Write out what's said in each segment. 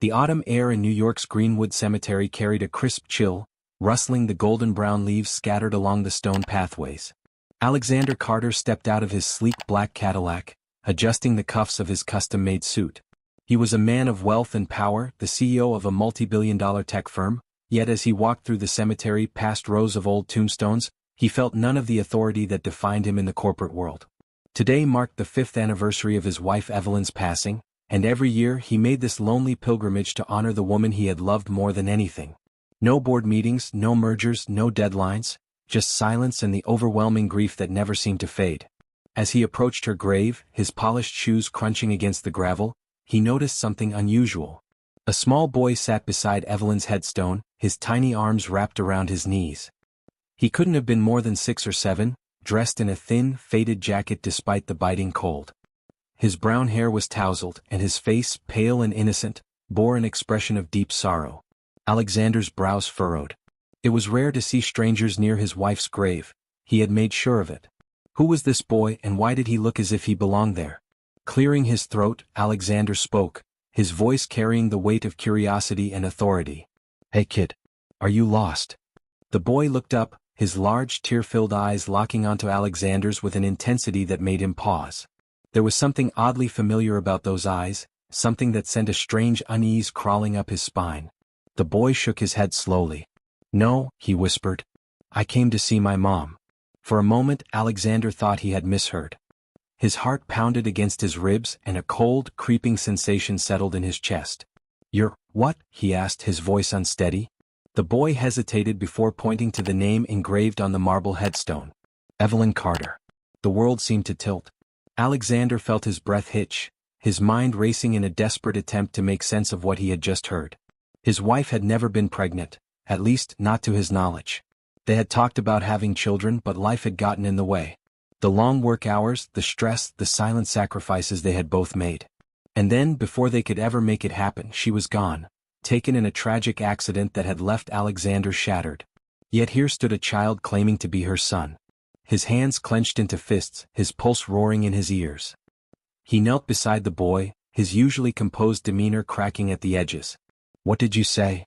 The autumn air in New York's Greenwood Cemetery carried a crisp chill, rustling the golden-brown leaves scattered along the stone pathways. Alexander Carter stepped out of his sleek black Cadillac, adjusting the cuffs of his custom-made suit. He was a man of wealth and power, the CEO of a multi-billion-dollar tech firm, yet as he walked through the cemetery past rows of old tombstones, he felt none of the authority that defined him in the corporate world. Today marked the 5th anniversary of his wife Evelyn's passing, and every year he made this lonely pilgrimage to honor the woman he had loved more than anything. No board meetings, no mergers, no deadlines, just silence and the overwhelming grief that never seemed to fade. As he approached her grave, his polished shoes crunching against the gravel, he noticed something unusual. A small boy sat beside Evelyn's headstone, his tiny arms wrapped around his knees. He couldn't have been more than 6 or 7, dressed in a thin, faded jacket despite the biting cold. His brown hair was tousled, and his face, pale and innocent, bore an expression of deep sorrow. Alexander's brows furrowed. It was rare to see strangers near his wife's grave. He had made sure of it. Who was this boy and why did he look as if he belonged there? Clearing his throat, Alexander spoke, his voice carrying the weight of curiosity and authority. "Hey kid, are you lost?" The boy looked up, his large tear-filled eyes locking onto Alexander's with an intensity that made him pause. There was something oddly familiar about those eyes, something that sent a strange unease crawling up his spine. The boy shook his head slowly. "No," he whispered. "I came to see my mom." For a moment Alexander thought he had misheard. His heart pounded against his ribs and a cold, creeping sensation settled in his chest. "You're what?" he asked, his voice unsteady. The boy hesitated before pointing to the name engraved on the marble headstone. Evelyn Carter. The world seemed to tilt. Alexander felt his breath hitch, his mind racing in a desperate attempt to make sense of what he had just heard. His wife had never been pregnant, at least not to his knowledge. They had talked about having children, but life had gotten in the way. The long work hours, the stress, the silent sacrifices they had both made. And then, before they could ever make it happen, she was gone, taken in a tragic accident that had left Alexander shattered. Yet here stood a child claiming to be her son. His hands clenched into fists, his pulse roaring in his ears. He knelt beside the boy, his usually composed demeanor cracking at the edges. "What did you say?"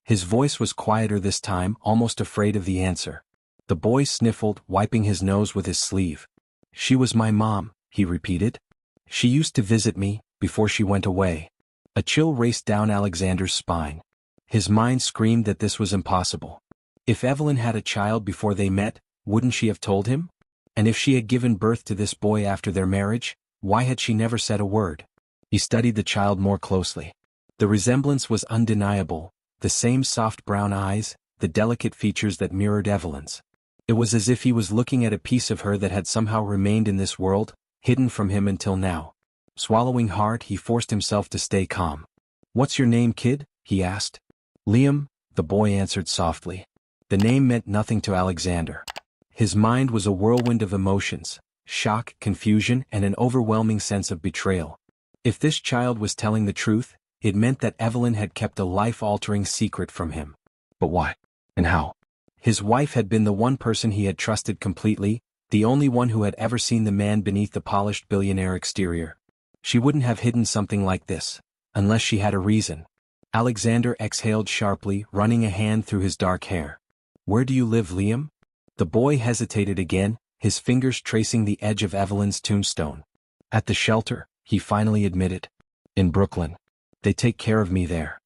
His voice was quieter this time, almost afraid of the answer. The boy sniffled, wiping his nose with his sleeve. "She was my mom," he repeated. "She used to visit me, before she went away." A chill raced down Alexander's spine. His mind screamed that this was impossible. If Evelyn had a child before they met, wouldn't she have told him? And if she had given birth to this boy after their marriage, why had she never said a word? He studied the child more closely. The resemblance was undeniable, the same soft brown eyes, the delicate features that mirrored Evelyn's. It was as if he was looking at a piece of her that had somehow remained in this world, hidden from him until now. Swallowing hard, he forced himself to stay calm. "What's your name, kid?" he asked. "Liam," the boy answered softly. The name meant nothing to Alexander. His mind was a whirlwind of emotions, shock, confusion, and an overwhelming sense of betrayal. If this child was telling the truth, it meant that Evelyn had kept a life-altering secret from him. But why? And how? His wife had been the one person he had trusted completely, the only one who had ever seen the man beneath the polished billionaire exterior. She wouldn't have hidden something like this, unless she had a reason. Alexander exhaled sharply, running a hand through his dark hair. "Where do you live, Liam?" The boy hesitated again, his fingers tracing the edge of Evelyn's tombstone. "At the shelter," he finally admitted. "In Brooklyn. They take care of me there."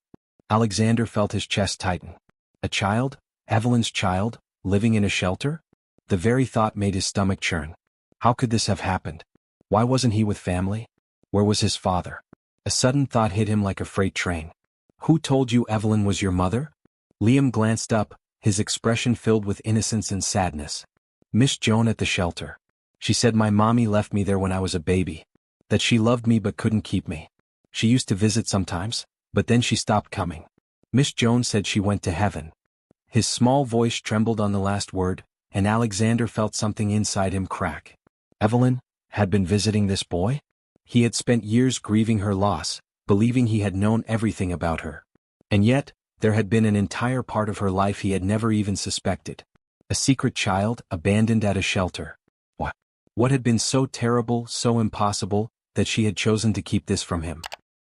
Alexander felt his chest tighten. A child? Evelyn's child? Living in a shelter? The very thought made his stomach churn. How could this have happened? Why wasn't he with family? Where was his father? A sudden thought hit him like a freight train. "Who told you Evelyn was your mother?" Liam glanced up, his expression filled with innocence and sadness. "Miss Joan at the shelter. She said my mommy left me there when I was a baby. That she loved me but couldn't keep me. She used to visit sometimes, but then she stopped coming. Miss Joan said she went to heaven." His small voice trembled on the last word, and Alexander felt something inside him crack. Evelyn had been visiting this boy? He had spent years grieving her loss, believing he had known everything about her. And yet, there had been an entire part of her life he had never even suspected. A secret child, abandoned at a shelter. What had been so terrible, so impossible, that she had chosen to keep this from him?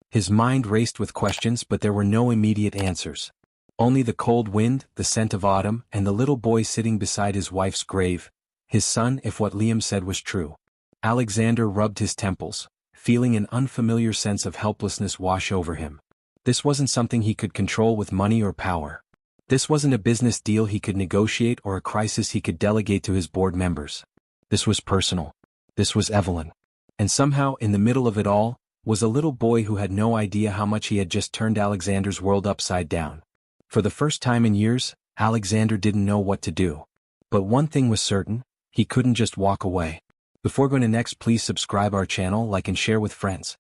His mind raced with questions, but there were no immediate answers. Only the cold wind, the scent of autumn, and the little boy sitting beside his wife's grave, his son if what Liam said was true. Alexander rubbed his temples, feeling an unfamiliar sense of helplessness wash over him. This wasn't something he could control with money or power. This wasn't a business deal he could negotiate or a crisis he could delegate to his board members. This was personal. This was Evelyn. And somehow, in the middle of it all, was a little boy who had no idea how much he had just turned Alexander's world upside down. For the first time in years, Alexander didn't know what to do. But one thing was certain, he couldn't just walk away. Before going to next, please subscribe our channel, like and share with friends.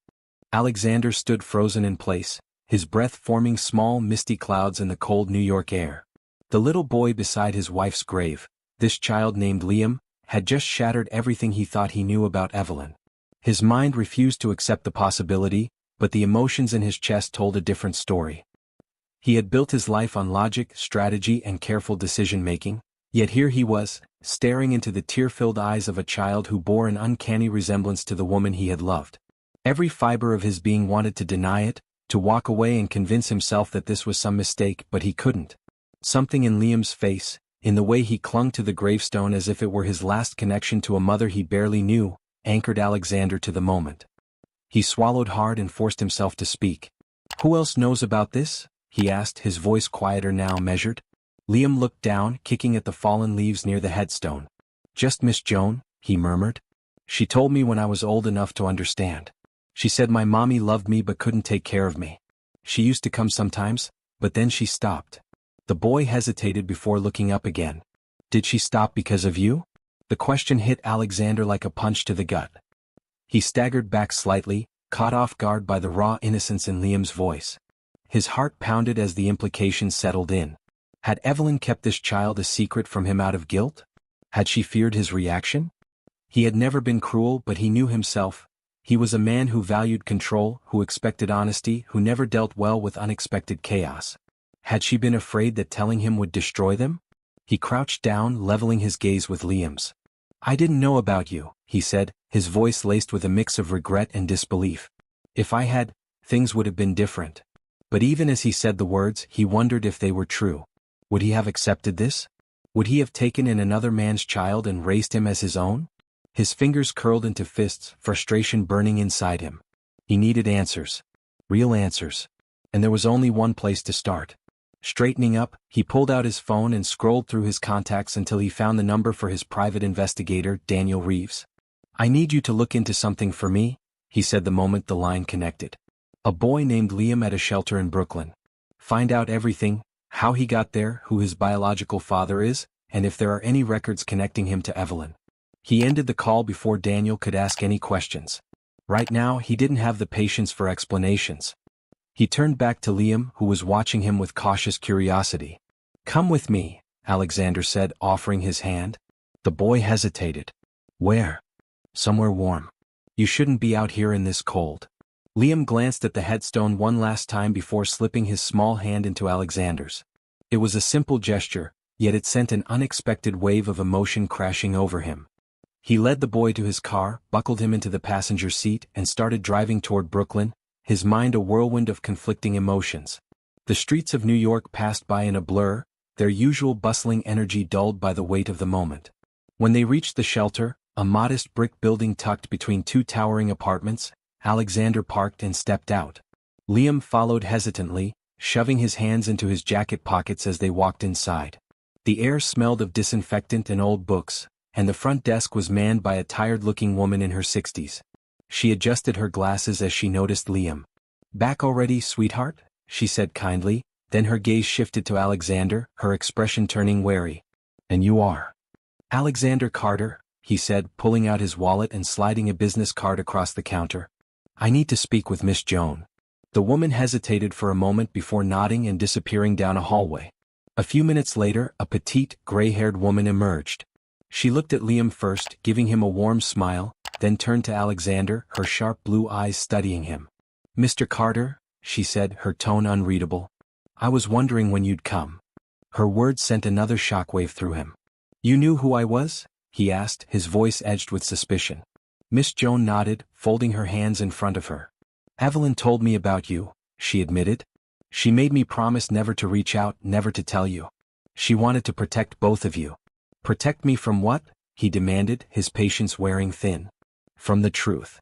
Alexander stood frozen in place, his breath forming small misty clouds in the cold New York air. The little boy beside his wife's grave, this child named Liam, had just shattered everything he thought he knew about Evelyn. His mind refused to accept the possibility, but the emotions in his chest told a different story. He had built his life on logic, strategy, and careful decision-making, yet here he was, staring into the tear-filled eyes of a child who bore an uncanny resemblance to the woman he had loved. Every fiber of his being wanted to deny it, to walk away and convince himself that this was some mistake, but he couldn't. Something in Liam's face, in the way he clung to the gravestone as if it were his last connection to a mother he barely knew, anchored Alexander to the moment. He swallowed hard and forced himself to speak. "Who else knows about this?" he asked, his voice quieter now, measured. Liam looked down, kicking at the fallen leaves near the headstone. "Just Miss Joan," he murmured. "She told me when I was old enough to understand. She said my mommy loved me but couldn't take care of me. She used to come sometimes, but then she stopped." The boy hesitated before looking up again. "Did she stop because of you?" The question hit Alexander like a punch to the gut. He staggered back slightly, caught off guard by the raw innocence in Liam's voice. His heart pounded as the implications settled in. Had Evelyn kept this child a secret from him out of guilt? Had she feared his reaction? He had never been cruel, but he knew himself. He was a man who valued control, who expected honesty, who never dealt well with unexpected chaos. Had she been afraid that telling him would destroy them? He crouched down, leveling his gaze with Liam's. "I didn't know about you," he said, his voice laced with a mix of regret and disbelief. "If I had, things would have been different." But even as he said the words, he wondered if they were true. Would he have accepted this? Would he have taken in another man's child and raised him as his own? His fingers curled into fists, frustration burning inside him. He needed answers. Real answers. And there was only one place to start. Straightening up, he pulled out his phone and scrolled through his contacts until he found the number for his private investigator, Daniel Reeves. "I need you to look into something for me," he said the moment the line connected. "A boy named Liam at a shelter in Brooklyn. Find out everything, how he got there, who his biological father is, and if there are any records connecting him to Evelyn." He ended the call before Daniel could ask any questions. Right now, he didn't have the patience for explanations. He turned back to Liam, who was watching him with cautious curiosity. "Come with me," Alexander said, offering his hand. The boy hesitated. "Where?" "Somewhere warm. You shouldn't be out here in this cold." Liam glanced at the headstone one last time before slipping his small hand into Alexander's. It was a simple gesture, yet it sent an unexpected wave of emotion crashing over him. He led the boy to his car, buckled him into the passenger seat, and started driving toward Brooklyn, his mind a whirlwind of conflicting emotions. The streets of New York passed by in a blur, their usual bustling energy dulled by the weight of the moment. When they reached the shelter, a modest brick building tucked between two towering apartments, Alexander parked and stepped out. Liam followed hesitantly, shoving his hands into his jacket pockets as they walked inside. The air smelled of disinfectant and old books, and the front desk was manned by a tired-looking woman in her 60s. She adjusted her glasses as she noticed Liam. "Back already, sweetheart?" she said kindly, then her gaze shifted to Alexander, her expression turning wary. "And you are?" "Alexander Carter," he said, pulling out his wallet and sliding a business card across the counter. "I need to speak with Miss Joan." The woman hesitated for a moment before nodding and disappearing down a hallway. A few minutes later, a petite, gray-haired woman emerged. She looked at Liam first, giving him a warm smile, then turned to Alexander, her sharp blue eyes studying him. "Mr. Carter," she said, her tone unreadable. "I was wondering when you'd come." Her words sent another shockwave through him. "You knew who I was?" he asked, his voice edged with suspicion. Miss Joan nodded, folding her hands in front of her. Evelyn told me about you, she admitted. She made me promise never to reach out, never to tell you. She wanted to protect both of you. Protect me from what? He demanded, his patience wearing thin. From the truth.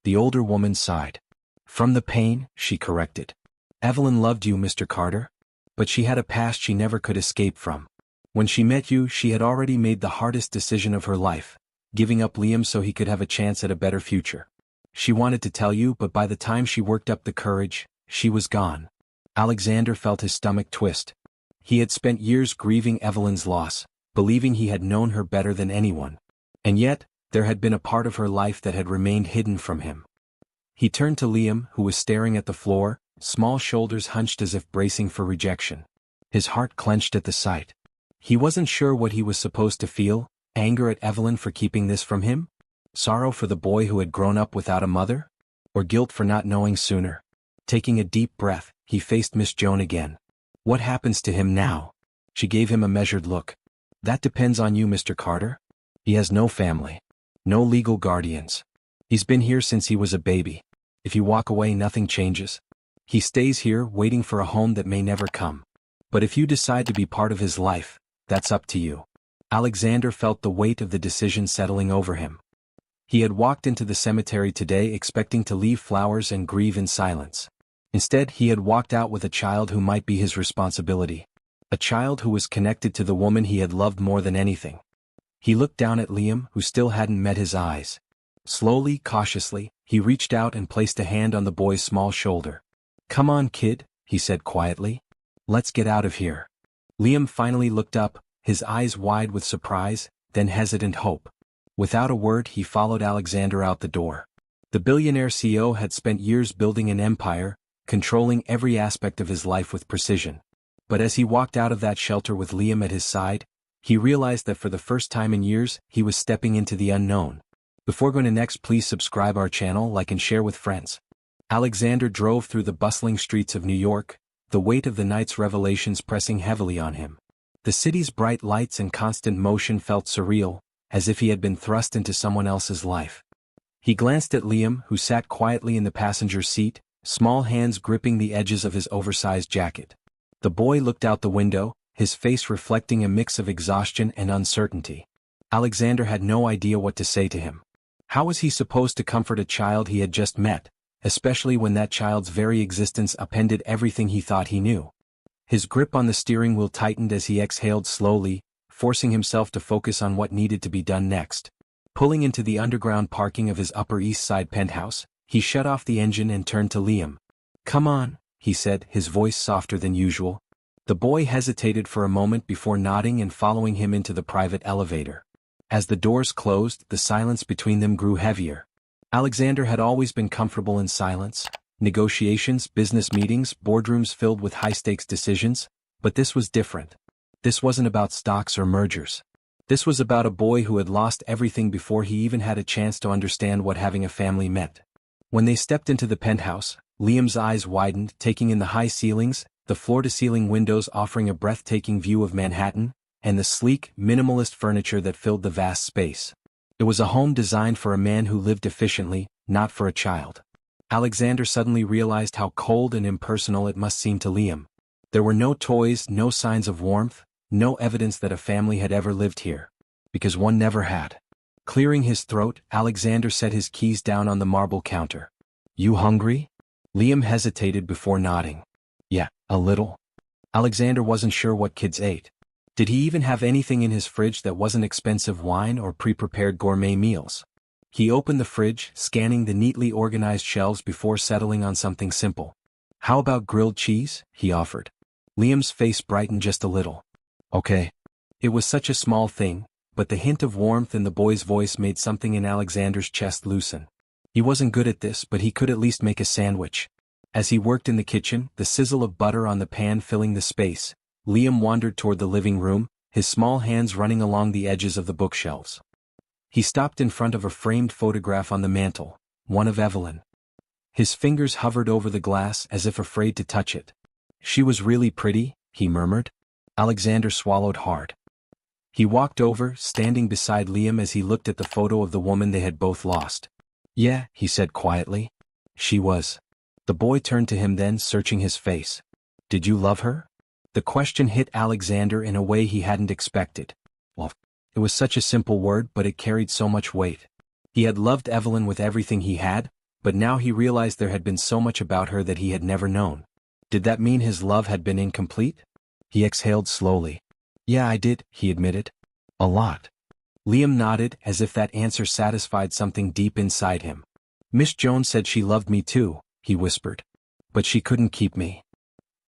The older woman sighed. From the pain, she corrected. Evelyn loved you, Mr. Carter. But she had a past she never could escape from. When she met you, she had already made the hardest decision of her life, giving up Liam so he could have a chance at a better future. She wanted to tell you, but by the time she worked up the courage, she was gone. Alexander felt his stomach twist. He had spent years grieving Evelyn's loss, believing he had known her better than anyone. And yet, there had been a part of her life that had remained hidden from him. He turned to Liam, who was staring at the floor, small shoulders hunched as if bracing for rejection. His heart clenched at the sight. He wasn't sure what he was supposed to feel, anger at Evelyn for keeping this from him? Sorrow for the boy who had grown up without a mother? Or guilt for not knowing sooner? Taking a deep breath, he faced Miss Joan again. What happens to him now? She gave him a measured look. That depends on you, Mr. Carter. He has no family. No legal guardians. He's been here since he was a baby. If you walk away, nothing changes. He stays here, waiting for a home that may never come. But if you decide to be part of his life, that's up to you. Alexander felt the weight of the decision settling over him. He had walked into the cemetery today expecting to leave flowers and grieve in silence. Instead, he had walked out with a child who might be his responsibility. A child who was connected to the woman he had loved more than anything. He looked down at Liam, who still hadn't met his eyes. Slowly, cautiously, he reached out and placed a hand on the boy's small shoulder. Come on, kid, he said quietly. Let's get out of here. Liam finally looked up, his eyes wide with surprise, then hesitant hope. Without a word, he followed Alexander out the door. The billionaire CEO had spent years building an empire, controlling every aspect of his life with precision. But as he walked out of that shelter with Liam at his side, he realized that for the first time in years, he was stepping into the unknown. Before going to next, please subscribe our channel, like and share with friends. Alexander drove through the bustling streets of New York, the weight of the night's revelations pressing heavily on him. The city's bright lights and constant motion felt surreal, as if he had been thrust into someone else's life. He glanced at Liam, who sat quietly in the passenger seat, small hands gripping the edges of his oversized jacket. The boy looked out the window, his face reflecting a mix of exhaustion and uncertainty. Alexander had no idea what to say to him. How was he supposed to comfort a child he had just met, especially when that child's very existence upended everything he thought he knew? His grip on the steering wheel tightened as he exhaled slowly, forcing himself to focus on what needed to be done next. Pulling into the underground parking of his Upper East Side penthouse, he shut off the engine and turned to Liam. Come on, he said, his voice softer than usual. The boy hesitated for a moment before nodding and following him into the private elevator. As the doors closed, the silence between them grew heavier. Alexander had always been comfortable in silence. Negotiations, business meetings, boardrooms filled with high-stakes decisions, but this was different. This wasn't about stocks or mergers. This was about a boy who had lost everything before he even had a chance to understand what having a family meant. When they stepped into the penthouse, Liam's eyes widened, taking in the high ceilings, the floor-to-ceiling windows offering a breathtaking view of Manhattan, and the sleek, minimalist furniture that filled the vast space. It was a home designed for a man who lived efficiently, not for a child. Alexander suddenly realized how cold and impersonal it must seem to Liam. There were no toys, no signs of warmth, no evidence that a family had ever lived here. Because one never had. Clearing his throat, Alexander set his keys down on the marble counter. You hungry? Liam hesitated before nodding. Yeah, a little. Alexander wasn't sure what kids ate. Did he even have anything in his fridge that wasn't expensive wine or pre-prepared gourmet meals? He opened the fridge, scanning the neatly organized shelves before settling on something simple. How about grilled cheese? He offered. Liam's face brightened just a little. Okay. It was such a small thing, but the hint of warmth in the boy's voice made something in Alexander's chest loosen. He wasn't good at this, but he could at least make a sandwich. As he worked in the kitchen, the sizzle of butter on the pan filling the space, Liam wandered toward the living room, his small hands running along the edges of the bookshelves. He stopped in front of a framed photograph on the mantel, one of Evelyn. His fingers hovered over the glass as if afraid to touch it. She was really pretty, he murmured. Alexander swallowed hard. He walked over, standing beside Liam as he looked at the photo of the woman they had both lost. Yeah, he said quietly. She was. The boy turned to him then, searching his face. Did you love her? The question hit Alexander in a way he hadn't expected. Well, it was such a simple word, but it carried so much weight. He had loved Evelyn with everything he had, but now he realized there had been so much about her that he had never known. Did that mean his love had been incomplete? He exhaled slowly. Yeah, I did, he admitted. A lot. Liam nodded, as if that answer satisfied something deep inside him. Miss Jones said she loved me too, he whispered. But she couldn't keep me.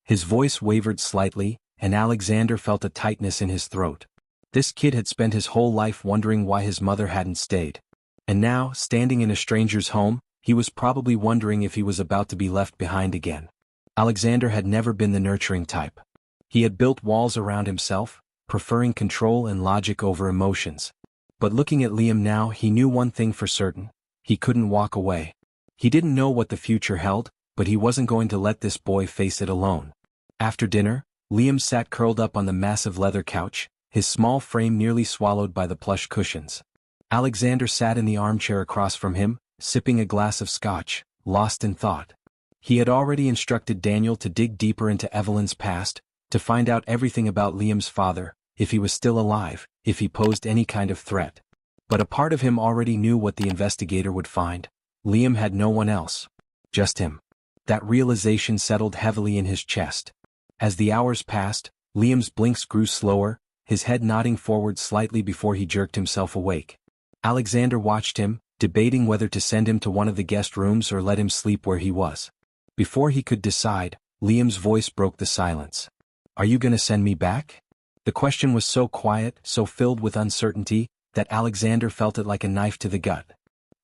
His voice wavered slightly, and Alexander felt a tightness in his throat. This kid had spent his whole life wondering why his mother hadn't stayed. And now, standing in a stranger's home, he was probably wondering if he was about to be left behind again. Alexander had never been the nurturing type. He had built walls around himself, preferring control and logic over emotions. But looking at Liam now, he knew one thing for certain. He couldn't walk away. He didn't know what the future held, but he wasn't going to let this boy face it alone. After dinner, Liam sat curled up on the massive leather couch, his small frame nearly swallowed by the plush cushions. Alexander sat in the armchair across from him, sipping a glass of scotch, lost in thought. He had already instructed Daniel to dig deeper into Evelyn's past, to find out everything about Liam's father, if he was still alive, if he posed any kind of threat. But a part of him already knew what the investigator would find. Liam had no one else. Just him. That realization settled heavily in his chest. As the hours passed, Liam's blinks grew slower, his head nodding forward slightly before he jerked himself awake. Alexander watched him, debating whether to send him to one of the guest rooms or let him sleep where he was. Before he could decide, Liam's voice broke the silence. Are you gonna send me back? The question was so quiet, so filled with uncertainty, that Alexander felt it like a knife to the gut.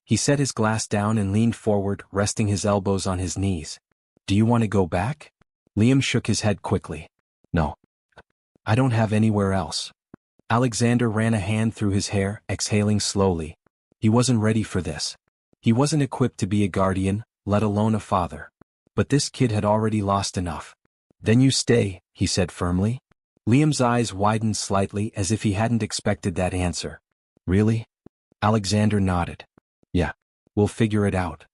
He set his glass down and leaned forward, resting his elbows on his knees. Do you want to go back? Liam shook his head quickly. No. I don't have anywhere else. Alexander ran a hand through his hair, exhaling slowly. He wasn't ready for this. He wasn't equipped to be a guardian, let alone a father. But this kid had already lost enough. Then you stay, he said firmly. Liam's eyes widened slightly as if he hadn't expected that answer. Really? Alexander nodded. Yeah. We'll figure it out.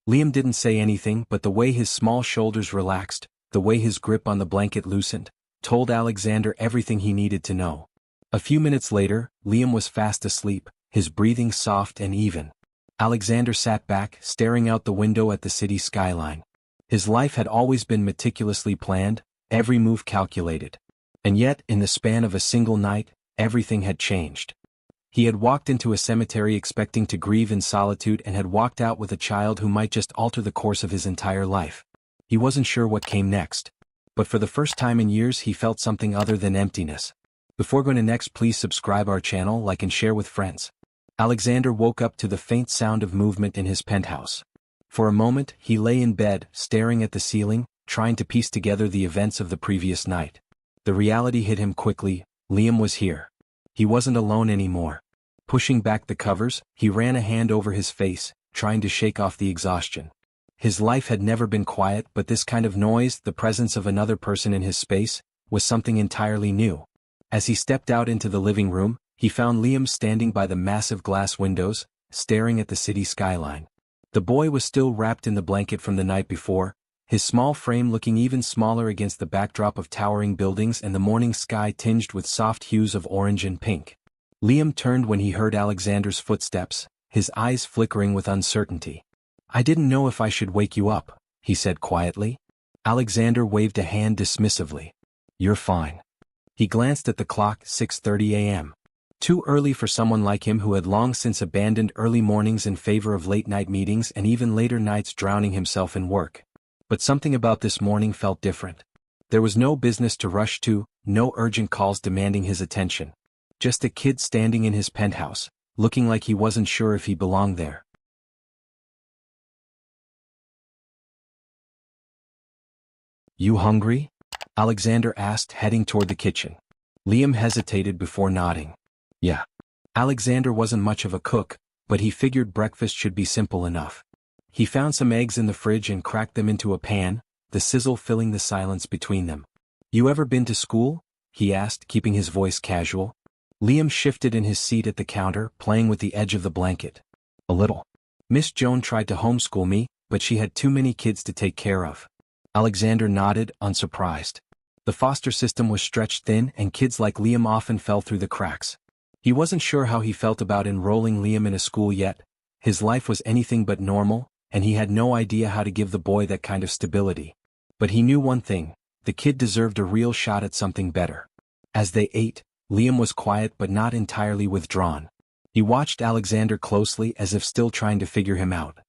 Liam didn't say anything, but the way his small shoulders relaxed, the way his grip on the blanket loosened, told Alexander everything he needed to know. A few minutes later, Liam was fast asleep, his breathing soft and even. Alexander sat back, staring out the window at the city skyline. His life had always been meticulously planned, every move calculated. And yet, in the span of a single night, everything had changed. He had walked into a cemetery expecting to grieve in solitude and had walked out with a child who might just alter the course of his entire life. He wasn't sure what came next. But for the first time in years he felt something other than emptiness. Before going to next, please subscribe our channel, like and share with friends. Alexander woke up to the faint sound of movement in his penthouse. For a moment, he lay in bed, staring at the ceiling, trying to piece together the events of the previous night. The reality hit him quickly. Liam was here. He wasn't alone anymore. Pushing back the covers, he ran a hand over his face, trying to shake off the exhaustion. His life had never been quiet, but this kind of noise, the presence of another person in his space, was something entirely new. As he stepped out into the living room, he found Liam standing by the massive glass windows, staring at the city skyline. The boy was still wrapped in the blanket from the night before, his small frame looking even smaller against the backdrop of towering buildings and the morning sky tinged with soft hues of orange and pink. Liam turned when he heard Alexander's footsteps, his eyes flickering with uncertainty. I didn't know if I should wake you up, he said quietly. Alexander waved a hand dismissively. You're fine. He glanced at the clock, 6:30 a.m. Too early for someone like him who had long since abandoned early mornings in favor of late-night meetings and even later nights drowning himself in work. But something about this morning felt different. There was no business to rush to, no urgent calls demanding his attention. Just a kid standing in his penthouse, looking like he wasn't sure if he belonged there. You hungry? Alexander asked, heading toward the kitchen. Liam hesitated before nodding. Yeah. Alexander wasn't much of a cook, but he figured breakfast should be simple enough. He found some eggs in the fridge and cracked them into a pan, the sizzle filling the silence between them. You ever been to school? He asked, keeping his voice casual. Liam shifted in his seat at the counter, playing with the edge of the blanket. A little. Miss Joan tried to homeschool me, but she had too many kids to take care of. Alexander nodded, unsurprised. The foster system was stretched thin and kids like Liam often fell through the cracks. He wasn't sure how he felt about enrolling Liam in a school yet. His life was anything but normal, and he had no idea how to give the boy that kind of stability. But he knew one thing: the kid deserved a real shot at something better. As they ate, Liam was quiet but not entirely withdrawn. He watched Alexander closely as if still trying to figure him out.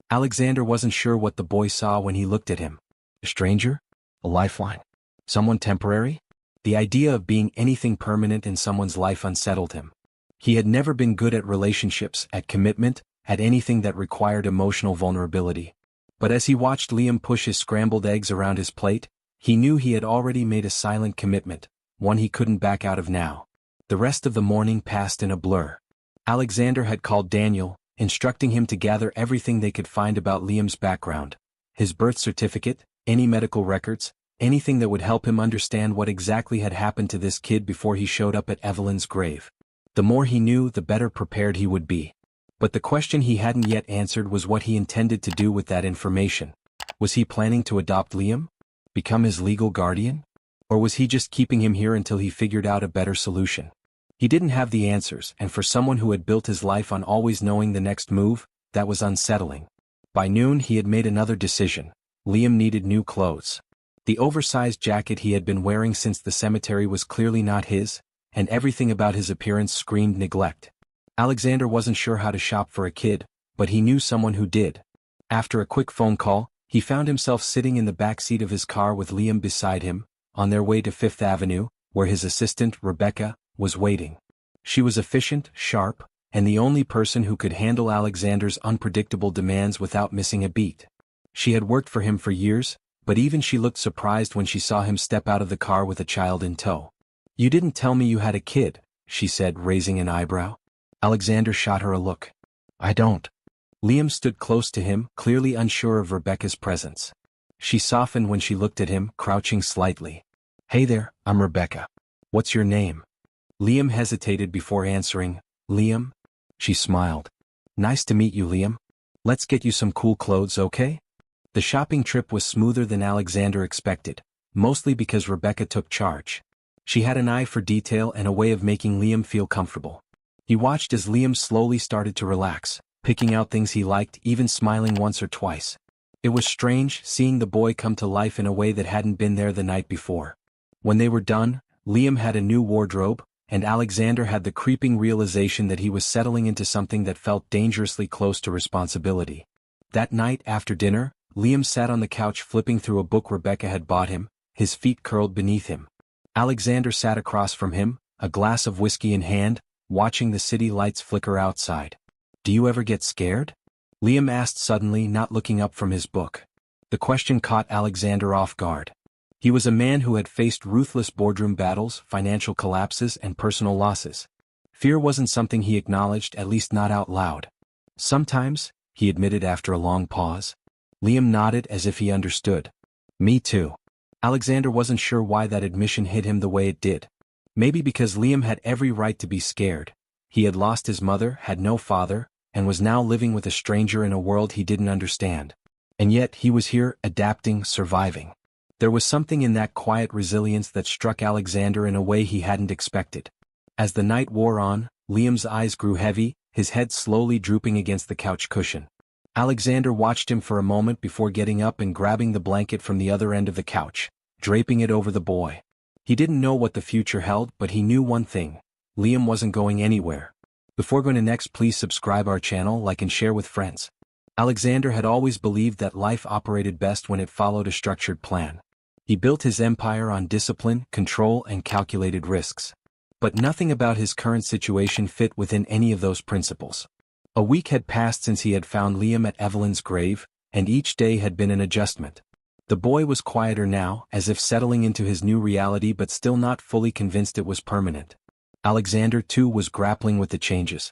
Alexander wasn't sure what the boy saw when he looked at him. A stranger? A lifeline? Someone temporary? The idea of being anything permanent in someone's life unsettled him. He had never been good at relationships, at commitment, at anything that required emotional vulnerability. But as he watched Liam push his scrambled eggs around his plate, he knew he had already made a silent commitment, one he couldn't back out of now. The rest of the morning passed in a blur. Alexander had called Daniel, instructing him to gather everything they could find about Liam's background. His birth certificate, any medical records, anything that would help him understand what exactly had happened to this kid before he showed up at Evelyn's grave. The more he knew, the better prepared he would be. But the question he hadn't yet answered was what he intended to do with that information. Was he planning to adopt Liam? Become his legal guardian? Or was he just keeping him here until he figured out a better solution? He didn't have the answers, and for someone who had built his life on always knowing the next move, that was unsettling. By noon he had made another decision. Liam needed new clothes. The oversized jacket he had been wearing since the cemetery was clearly not his, and everything about his appearance screamed neglect. Alexander wasn't sure how to shop for a kid, but he knew someone who did. After a quick phone call, he found himself sitting in the back seat of his car with Liam beside him, on their way to Fifth Avenue, where his assistant, Rebecca, was waiting. She was efficient, sharp, and the only person who could handle Alexander's unpredictable demands without missing a beat. She had worked for him for years, but even she looked surprised when she saw him step out of the car with a child in tow. "You didn't tell me you had a kid," she said, raising an eyebrow. Alexander shot her a look. "I don't." Liam stood close to him, clearly unsure of Rebecca's presence. She softened when she looked at him, crouching slightly. "Hey there, I'm Rebecca. What's your name?" Liam hesitated before answering. "Liam?" She smiled. "Nice to meet you, Liam. Let's get you some cool clothes, okay?" The shopping trip was smoother than Alexander expected, mostly because Rebecca took charge. She had an eye for detail and a way of making Liam feel comfortable. He watched as Liam slowly started to relax, picking out things he liked, even smiling once or twice. It was strange, seeing the boy come to life in a way that hadn't been there the night before. When they were done, Liam had a new wardrobe, and Alexander had the creeping realization that he was settling into something that felt dangerously close to responsibility. That night after dinner, Liam sat on the couch flipping through a book Rebecca had bought him, his feet curled beneath him. Alexander sat across from him, a glass of whiskey in hand, watching the city lights flicker outside. "Do you ever get scared?" Liam asked suddenly, not looking up from his book. The question caught Alexander off guard. He was a man who had faced ruthless boardroom battles, financial collapses, and personal losses. Fear wasn't something he acknowledged, at least not out loud. "Sometimes," he admitted after a long pause. Liam nodded as if he understood. "Me too." Alexander wasn't sure why that admission hit him the way it did. Maybe because Liam had every right to be scared. He had lost his mother, had no father, and was now living with a stranger in a world he didn't understand. And yet he was here, adapting, surviving. There was something in that quiet resilience that struck Alexander in a way he hadn't expected. As the night wore on, Liam's eyes grew heavy, his head slowly drooping against the couch cushion. Alexander watched him for a moment before getting up and grabbing the blanket from the other end of the couch, draping it over the boy. He didn't know what the future held, but he knew one thing: Liam wasn't going anywhere. Before going to next, please subscribe our channel, like and share with friends. Alexander had always believed that life operated best when it followed a structured plan. He built his empire on discipline, control, and calculated risks. But nothing about his current situation fit within any of those principles. A week had passed since he had found Liam at Evelyn's grave, and each day had been an adjustment. The boy was quieter now, as if settling into his new reality but still not fully convinced it was permanent. Alexander, too, was grappling with the changes.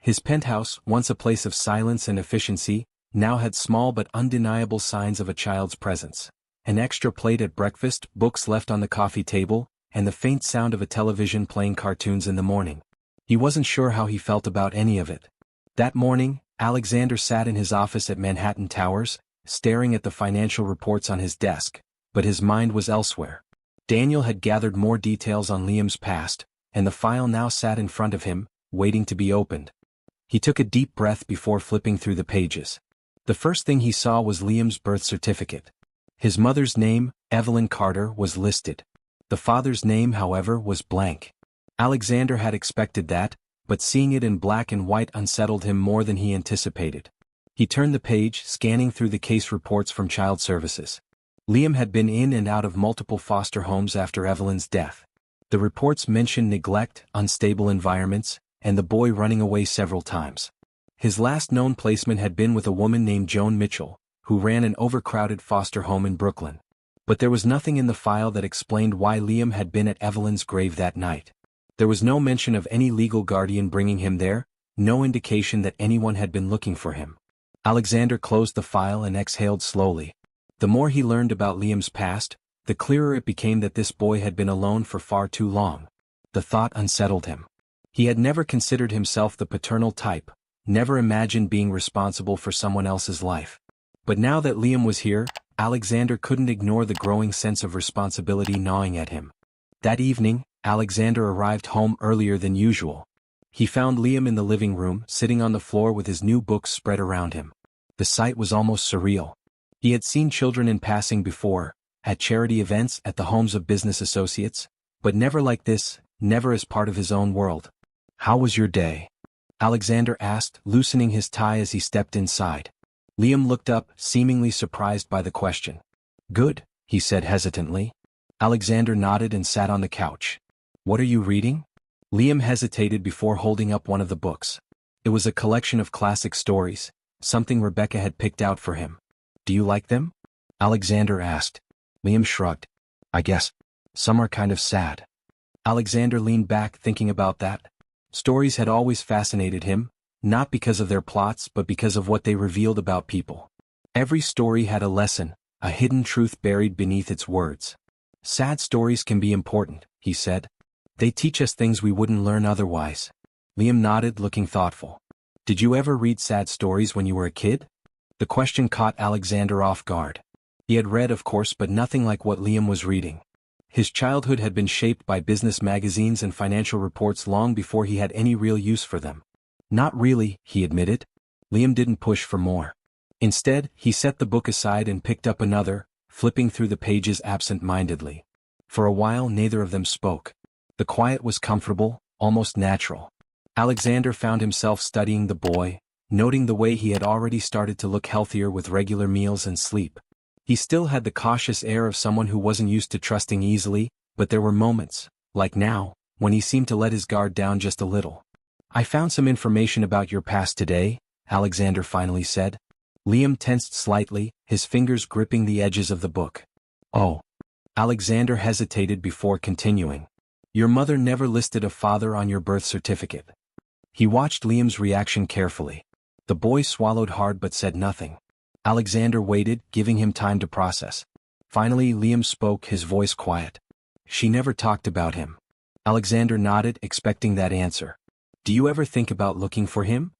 His penthouse, once a place of silence and efficiency, now had small but undeniable signs of a child's presence. An extra plate at breakfast, books left on the coffee table, and the faint sound of a television playing cartoons in the morning. He wasn't sure how he felt about any of it. That morning, Alexander sat in his office at Manhattan Towers, staring at the financial reports on his desk, but his mind was elsewhere. Daniel had gathered more details on Liam's past, and the file now sat in front of him, waiting to be opened. He took a deep breath before flipping through the pages. The first thing he saw was Liam's birth certificate. His mother's name, Evelyn Carter, was listed. The father's name, however, was blank. Alexander had expected that, but seeing it in black and white unsettled him more than he anticipated. He turned the page, scanning through the case reports from Child Services. Liam had been in and out of multiple foster homes after Evelyn's death. The reports mentioned neglect, unstable environments, and the boy running away several times. His last known placement had been with a woman named Joan Mitchell, who ran an overcrowded foster home in Brooklyn. But there was nothing in the file that explained why Liam had been at Evelyn's grave that night. There was no mention of any legal guardian bringing him there, no indication that anyone had been looking for him. Alexander closed the file and exhaled slowly. The more he learned about Liam's past, the clearer it became that this boy had been alone for far too long. The thought unsettled him. He had never considered himself the paternal type, never imagined being responsible for someone else's life. But now that Liam was here, Alexander couldn't ignore the growing sense of responsibility gnawing at him. That evening, Alexander arrived home earlier than usual. He found Liam in the living room, sitting on the floor with his new books spread around him. The sight was almost surreal. He had seen children in passing before, at charity events, at the homes of business associates, but never like this, never as part of his own world. "How was your day?" Alexander asked, loosening his tie as he stepped inside. Liam looked up, seemingly surprised by the question. "Good," he said hesitantly. Alexander nodded and sat on the couch. "What are you reading?" Liam hesitated before holding up one of the books. It was a collection of classic stories, something Rebecca had picked out for him. "Do you like them?" Alexander asked. Liam shrugged. "I guess. Some are kind of sad." Alexander leaned back, thinking about that. Stories had always fascinated him, not because of their plots but because of what they revealed about people. Every story had a lesson, a hidden truth buried beneath its words. "Sad stories can be important," he said. "They teach us things we wouldn't learn otherwise." Liam nodded, looking thoughtful. "Did you ever read sad stories when you were a kid?" The question caught Alexander off guard. He had read, of course, but nothing like what Liam was reading. His childhood had been shaped by business magazines and financial reports long before he had any real use for them. "Not really," he admitted. Liam didn't push for more. Instead, he set the book aside and picked up another, flipping through the pages absent-mindedly. For a while neither of them spoke. The quiet was comfortable, almost natural. Alexander found himself studying the boy, noting the way he had already started to look healthier with regular meals and sleep. He still had the cautious air of someone who wasn't used to trusting easily, but there were moments, like now, when he seemed to let his guard down just a little. "I found some information about your past today," Alexander finally said. Liam tensed slightly, his fingers gripping the edges of the book. "Oh." Alexander hesitated before continuing. "Your mother never listed a father on your birth certificate." He watched Liam's reaction carefully. The boy swallowed hard but said nothing. Alexander waited, giving him time to process. Finally Liam spoke, his voice quiet. "She never talked about him." Alexander nodded, expecting that answer. "Do you ever think about looking for him?"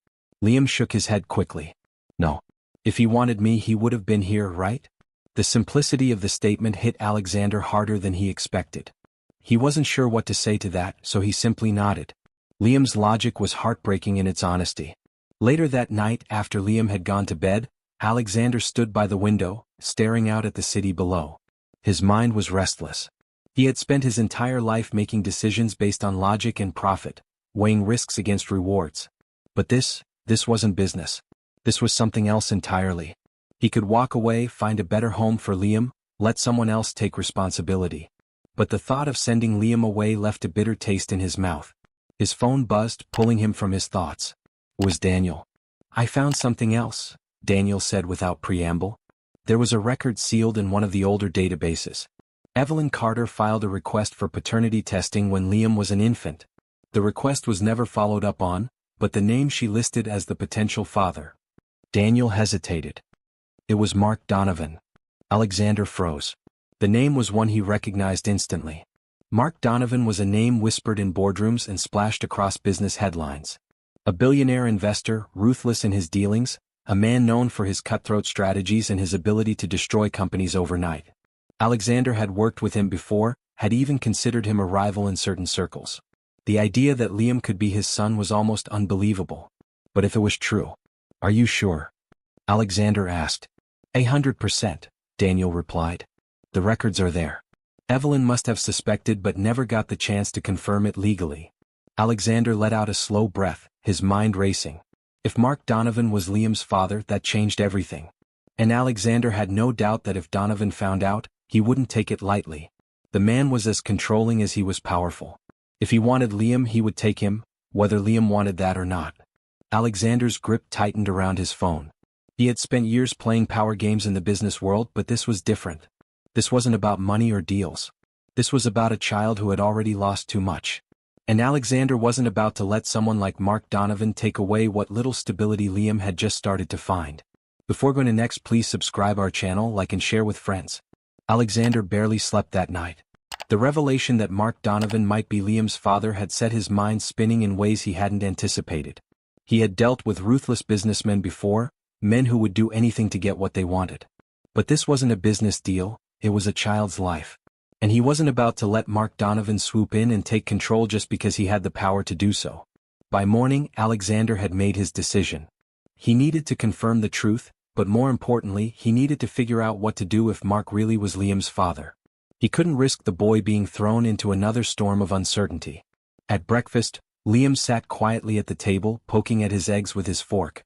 Liam shook his head quickly. "No. If he wanted me he would have been here, right?" The simplicity of the statement hit Alexander harder than he expected. He wasn't sure what to say to that, so he simply nodded. Liam's logic was heartbreaking in its honesty. Later that night, after Liam had gone to bed, Alexander stood by the window, staring out at the city below. His mind was restless. He had spent his entire life making decisions based on logic and profit, weighing risks against rewards. But this wasn't business. This was something else entirely. He could walk away, find a better home for Liam, let someone else take responsibility. But the thought of sending Liam away left a bitter taste in his mouth. His phone buzzed, pulling him from his thoughts. It was Daniel. "I found something else," Daniel said without preamble. There was a record sealed in one of the older databases. Evelyn Carter filed a request for paternity testing when Liam was an infant. The request was never followed up on, but the name she listed as the potential father. Daniel hesitated. It was Mark Donovan. Alexander froze. The name was one he recognized instantly. Mark Donovan was a name whispered in boardrooms and splashed across business headlines. A billionaire investor, ruthless in his dealings, a man known for his cutthroat strategies and his ability to destroy companies overnight. Alexander had worked with him before, had even considered him a rival in certain circles. The idea that Liam could be his son was almost unbelievable. But if it was true, "Are you sure?" Alexander asked. 100%, Daniel replied. "The records are there." Evelyn must have suspected but never got the chance to confirm it legally. Alexander let out a slow breath, his mind racing. If Mark Donovan was Liam's father, that changed everything. And Alexander had no doubt that if Donovan found out, he wouldn't take it lightly. The man was as controlling as he was powerful. If he wanted Liam, he would take him, whether Liam wanted that or not. Alexander's grip tightened around his phone. He had spent years playing power games in the business world, but this was different. This wasn't about money or deals. This was about a child who had already lost too much. And Alexander wasn't about to let someone like Mark Donovan take away what little stability Liam had just started to find. Before going to next, please subscribe our channel, like and share with friends. Alexander barely slept that night. The revelation that Mark Donovan might be Liam's father had set his mind spinning in ways he hadn't anticipated. He had dealt with ruthless businessmen before, men who would do anything to get what they wanted. But this wasn't a business deal, it was a child's life. And he wasn't about to let Mark Donovan swoop in and take control just because he had the power to do so. By morning, Alexander had made his decision. He needed to confirm the truth, but more importantly, he needed to figure out what to do if Mark really was Liam's father. He couldn't risk the boy being thrown into another storm of uncertainty. At breakfast, Liam sat quietly at the table, poking at his eggs with his fork.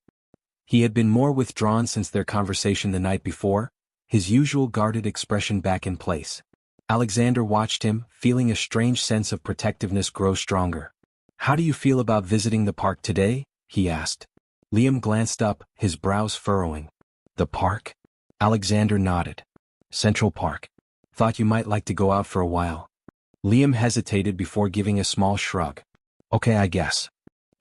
He had been more withdrawn since their conversation the night before, his usual guarded expression back in place. Alexander watched him, feeling a strange sense of protectiveness grow stronger. "How do you feel about visiting the park today?" he asked. Liam glanced up, his brows furrowing. "The park?" Alexander nodded. "Central Park. Thought you might like to go out for a while." Liam hesitated before giving a small shrug. "Okay, I guess."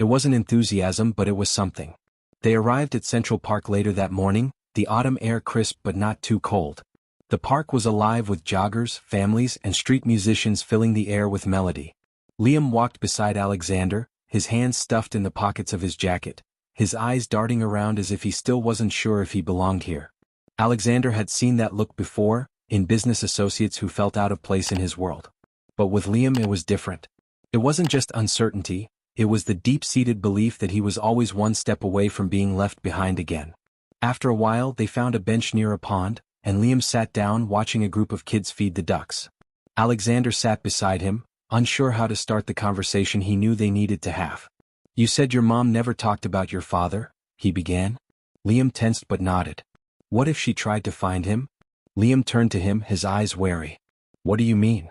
It wasn't enthusiasm, but it was something. They arrived at Central Park later that morning, the autumn air crisp but not too cold. The park was alive with joggers, families, and street musicians filling the air with melody. Liam walked beside Alexander, his hands stuffed in the pockets of his jacket, his eyes darting around as if he still wasn't sure if he belonged here. Alexander had seen that look before, in business associates who felt out of place in his world. But with Liam it was different. It wasn't just uncertainty, it was the deep-seated belief that he was always one step away from being left behind again. After a while they found a bench near a pond, and Liam sat down watching a group of kids feed the ducks. Alexander sat beside him, unsure how to start the conversation he knew they needed to have. "You said your mom never talked about your father," he began. Liam tensed but nodded. "What if she tried to find him?" Liam turned to him, his eyes wary. "What do you mean?"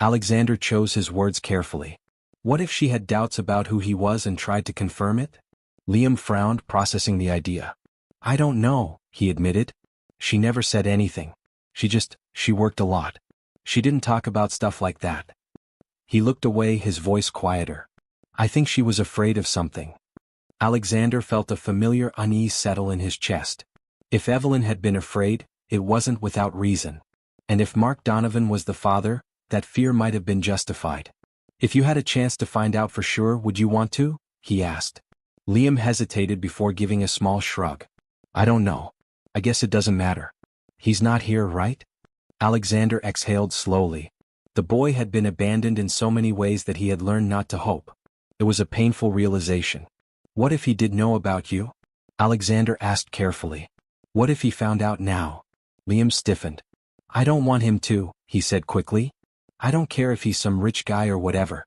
Alexander chose his words carefully. "What if she had doubts about who he was and tried to confirm it?" Liam frowned, processing the idea. "I don't know," he admitted. "She never said anything. She worked a lot. She didn't talk about stuff like that." He looked away, his voice quieter. "I think she was afraid of something." Alexander felt a familiar unease settle in his chest. If Evelyn had been afraid, it wasn't without reason. And if Mark Donovan was the father, that fear might have been justified. "If you had a chance to find out for sure, would you want to?" he asked. Liam hesitated before giving a small shrug. "I don't know. I guess it doesn't matter. He's not here, right?" Alexander exhaled slowly. The boy had been abandoned in so many ways that he had learned not to hope. It was a painful realization. "What if he did know about you?" Alexander asked carefully. "What if he found out now?" Liam stiffened. "I don't want him to," he said quickly. "I don't care if he's some rich guy or whatever.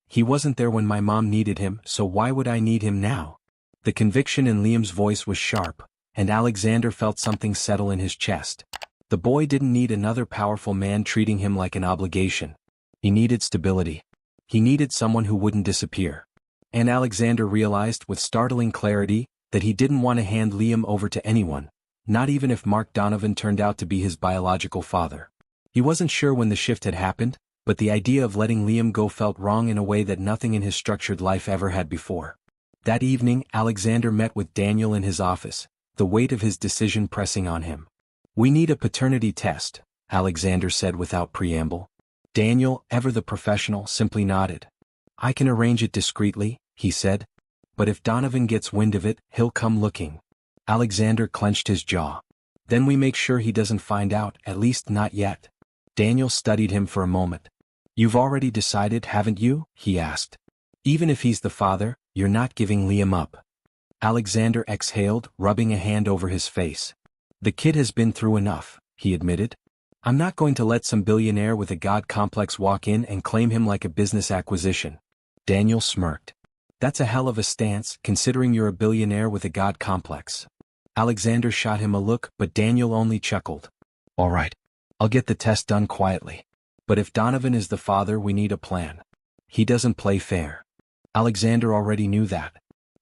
He wasn't there when my mom needed him, so why would I need him now?" The conviction in Liam's voice was sharp, and Alexander felt something settle in his chest. The boy didn't need another powerful man treating him like an obligation. He needed stability. He needed someone who wouldn't disappear. And Alexander realized with startling clarity that he didn't want to hand Liam over to anyone, not even if Mark Donovan turned out to be his biological father. He wasn't sure when the shift had happened, but the idea of letting Liam go felt wrong in a way that nothing in his structured life ever had before. That evening, Alexander met with Daniel in his office, the weight of his decision pressing on him. "We need a paternity test," Alexander said without preamble. Daniel, ever the professional, simply nodded. "I can arrange it discreetly," he said. "But if Donovan gets wind of it, he'll come looking." Alexander clenched his jaw. Then we make sure he doesn't find out, at least not yet. Daniel studied him for a moment. You've already decided, haven't you? He asked. Even if he's the father, you're not giving Liam up. Alexander exhaled, rubbing a hand over his face. The kid has been through enough, he admitted. I'm not going to let some billionaire with a god complex walk in and claim him like a business acquisition. Daniel smirked. That's a hell of a stance, considering you're a billionaire with a god complex. Alexander shot him a look, but Daniel only chuckled. All right. I'll get the test done quietly. But if Donovan is the father, we need a plan. He doesn't play fair. Alexander already knew that.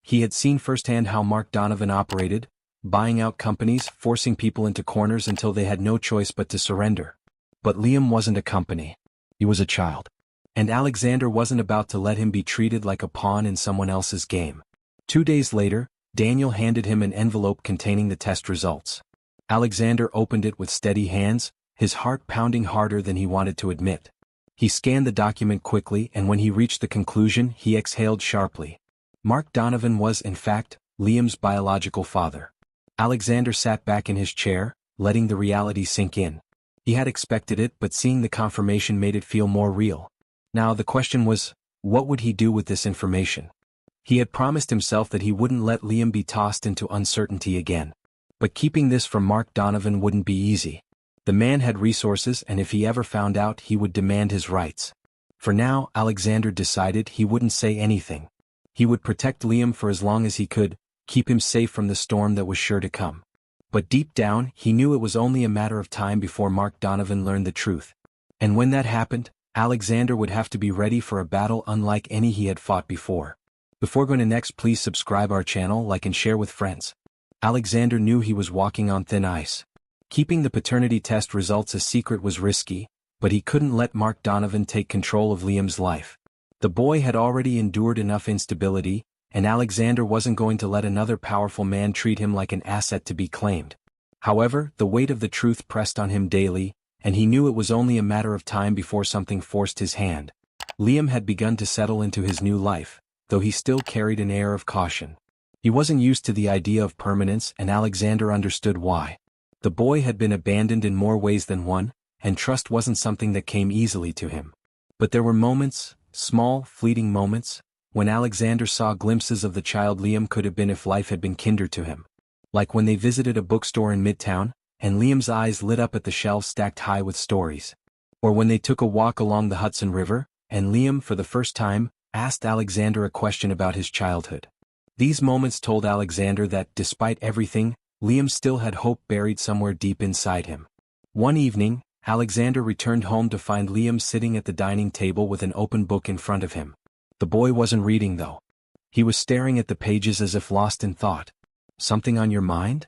He had seen firsthand how Mark Donovan operated, buying out companies, forcing people into corners until they had no choice but to surrender. But Liam wasn't a company. He was a child. And Alexander wasn't about to let him be treated like a pawn in someone else's game. 2 days later, Daniel handed him an envelope containing the test results. Alexander opened it with steady hands, his heart pounding harder than he wanted to admit. He scanned the document quickly, and when he reached the conclusion, he exhaled sharply. Mark Donovan was, in fact, Liam's biological father. Alexander sat back in his chair, letting the reality sink in. He had expected it, but seeing the confirmation made it feel more real. Now the question was, what would he do with this information? He had promised himself that he wouldn't let Liam be tossed into uncertainty again. But keeping this from Mark Donovan wouldn't be easy. The man had resources, and if he ever found out, he would demand his rights. For now, Alexander decided he wouldn't say anything. He would protect Liam for as long as he could, keep him safe from the storm that was sure to come. But deep down, he knew it was only a matter of time before Mark Donovan learned the truth. And when that happened, Alexander would have to be ready for a battle unlike any he had fought before. Before going to next, please subscribe our channel, like and share with friends. Alexander knew he was walking on thin ice. Keeping the paternity test results a secret was risky, but he couldn't let Mark Donovan take control of Liam's life. The boy had already endured enough instability, and Alexander wasn't going to let another powerful man treat him like an asset to be claimed. However, the weight of the truth pressed on him daily, and he knew it was only a matter of time before something forced his hand. Liam had begun to settle into his new life, though he still carried an air of caution. He wasn't used to the idea of permanence, and Alexander understood why. The boy had been abandoned in more ways than one, and trust wasn't something that came easily to him. But there were moments, small, fleeting moments, when Alexander saw glimpses of the child Liam could have been if life had been kinder to him. Like when they visited a bookstore in Midtown, and Liam's eyes lit up at the shelves stacked high with stories. Or when they took a walk along the Hudson River, and Liam, for the first time, asked Alexander a question about his childhood. These moments told Alexander that, despite everything, Liam still had hope buried somewhere deep inside him. One evening, Alexander returned home to find Liam sitting at the dining table with an open book in front of him. The boy wasn't reading, though. He was staring at the pages as if lost in thought. Something on your mind?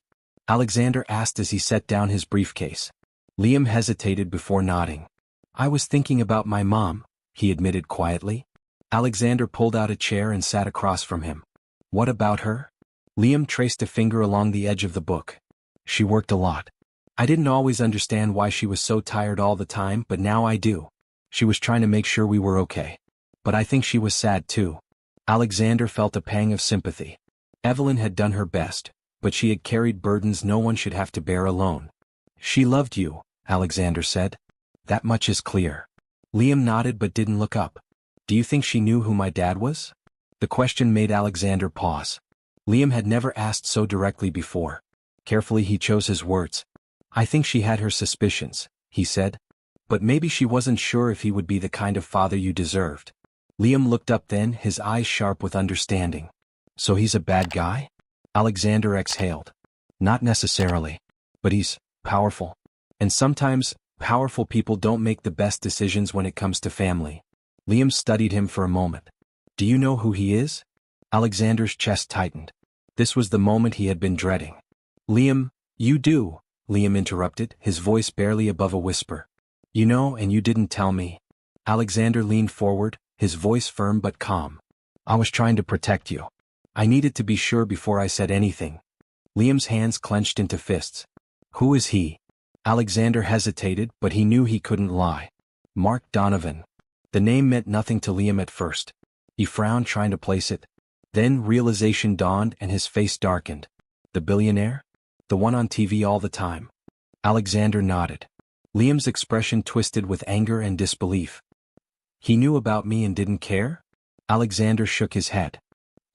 Alexander asked as he set down his briefcase. Liam hesitated before nodding. I was thinking about my mom, he admitted quietly. Alexander pulled out a chair and sat across from him. What about her? Liam traced a finger along the edge of the book. She worked a lot. I didn't always understand why she was so tired all the time, but now I do. She was trying to make sure we were okay. But I think she was sad too. Alexander felt a pang of sympathy. Evelyn had done her best, but she had carried burdens no one should have to bear alone. She loved you, Alexander said. That much is clear. Liam nodded but didn't look up. Do you think she knew who my dad was? The question made Alexander pause. Liam had never asked so directly before. Carefully he chose his words. I think she had her suspicions, he said. But maybe she wasn't sure if he would be the kind of father you deserved. Liam looked up then, his eyes sharp with understanding. So he's a bad guy? Alexander exhaled. Not necessarily. But he's powerful. And sometimes, powerful people don't make the best decisions when it comes to family. Liam studied him for a moment. Do you know who he is? Alexander's chest tightened. This was the moment he had been dreading. Liam, you do, Liam interrupted, his voice barely above a whisper. You know, and you didn't tell me. Alexander leaned forward, his voice firm but calm. I was trying to protect you. I needed to be sure before I said anything. Liam's hands clenched into fists. Who is he? Alexander hesitated, but he knew he couldn't lie. Mark Donovan. The name meant nothing to Liam at first. He frowned, trying to place it. Then realization dawned and his face darkened. The billionaire? The one on TV all the time? Alexander nodded. Liam's expression twisted with anger and disbelief. He knew about me and didn't care? Alexander shook his head.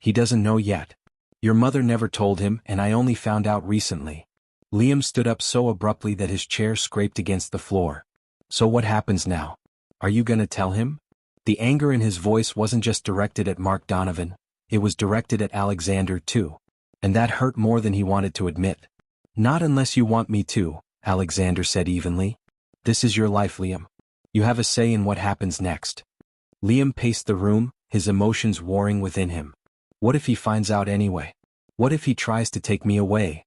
He doesn't know yet. Your mother never told him, and I only found out recently. Liam stood up so abruptly that his chair scraped against the floor. So what happens now? Are you gonna tell him? The anger in his voice wasn't just directed at Mark Donovan, it was directed at Alexander too. And that hurt more than he wanted to admit. Not unless you want me to, Alexander said evenly. This is your life, Liam. You have a say in what happens next. Liam paced the room, his emotions warring within him. What if he finds out anyway? What if he tries to take me away?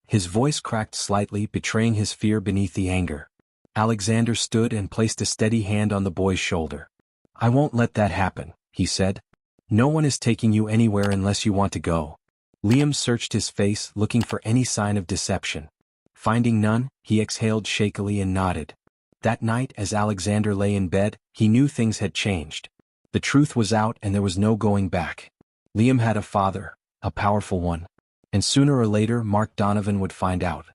His voice cracked slightly, betraying his fear beneath the anger. Alexander stood and placed a steady hand on the boy's shoulder. I won't let that happen, he said. No one is taking you anywhere unless you want to go. Liam searched his face, looking for any sign of deception. Finding none, he exhaled shakily and nodded. That night, as Alexander lay in bed, he knew things had changed. The truth was out and there was no going back. Liam had a father, a powerful one. And sooner or later Mark Donovan would find out.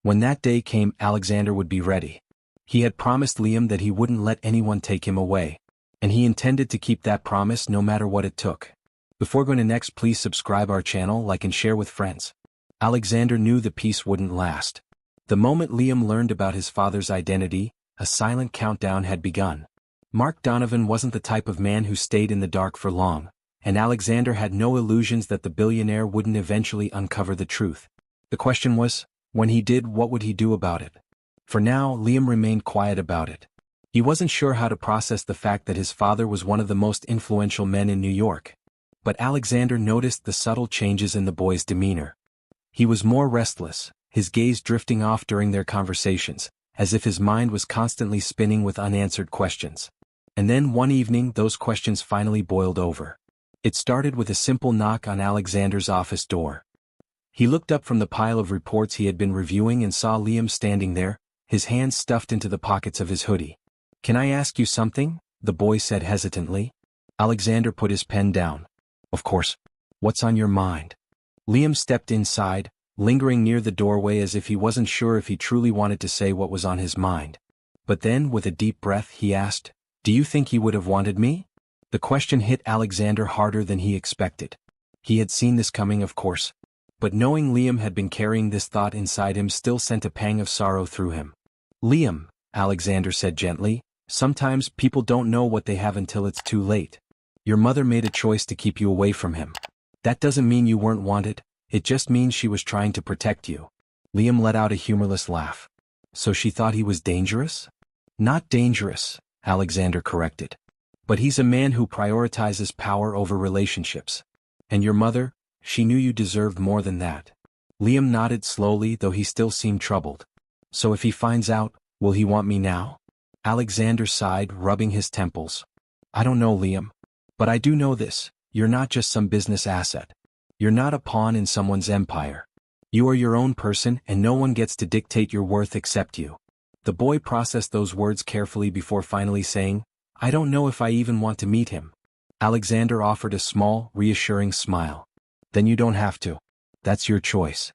When that day came, Alexander would be ready. He had promised Liam that he wouldn't let anyone take him away. And he intended to keep that promise no matter what it took. Before going to next, please subscribe our channel, like and share with friends. Alexander knew the peace wouldn't last. The moment Liam learned about his father's identity, a silent countdown had begun. Mark Donovan wasn't the type of man who stayed in the dark for long, and Alexander had no illusions that the billionaire wouldn't eventually uncover the truth. The question was, when he did, what would he do about it? For now, Liam remained quiet about it. He wasn't sure how to process the fact that his father was one of the most influential men in New York. But Alexander noticed the subtle changes in the boy's demeanor. He was more restless, his gaze drifting off during their conversations, as if his mind was constantly spinning with unanswered questions. And then one evening those questions finally boiled over. It started with a simple knock on Alexander's office door. He looked up from the pile of reports he had been reviewing and saw Liam standing there, his hands stuffed into the pockets of his hoodie. Can I ask you something? The boy said hesitantly. Alexander put his pen down. Of course. What's on your mind? Liam stepped inside, lingering near the doorway as if he wasn't sure if he truly wanted to say what was on his mind. But then, with a deep breath, he asked, Do you think he would have wanted me? The question hit Alexander harder than he expected. He had seen this coming, of course. But knowing Liam had been carrying this thought inside him still sent a pang of sorrow through him. Liam, Alexander said gently, sometimes people don't know what they have until it's too late. Your mother made a choice to keep you away from him. That doesn't mean you weren't wanted, it just means she was trying to protect you. Liam let out a humorless laugh. So she thought he was dangerous? Not dangerous, Alexander corrected. But he's a man who prioritizes power over relationships. And your mother, she knew you deserved more than that. Liam nodded slowly, though he still seemed troubled. So if he finds out, will he want me now? Alexander sighed, rubbing his temples. I don't know, Liam. But I do know this, you're not just some business asset. You're not a pawn in someone's empire. You are your own person and no one gets to dictate your worth except you. The boy processed those words carefully before finally saying, I don't know if I even want to meet him. Alexander offered a small, reassuring smile. Then you don't have to. That's your choice.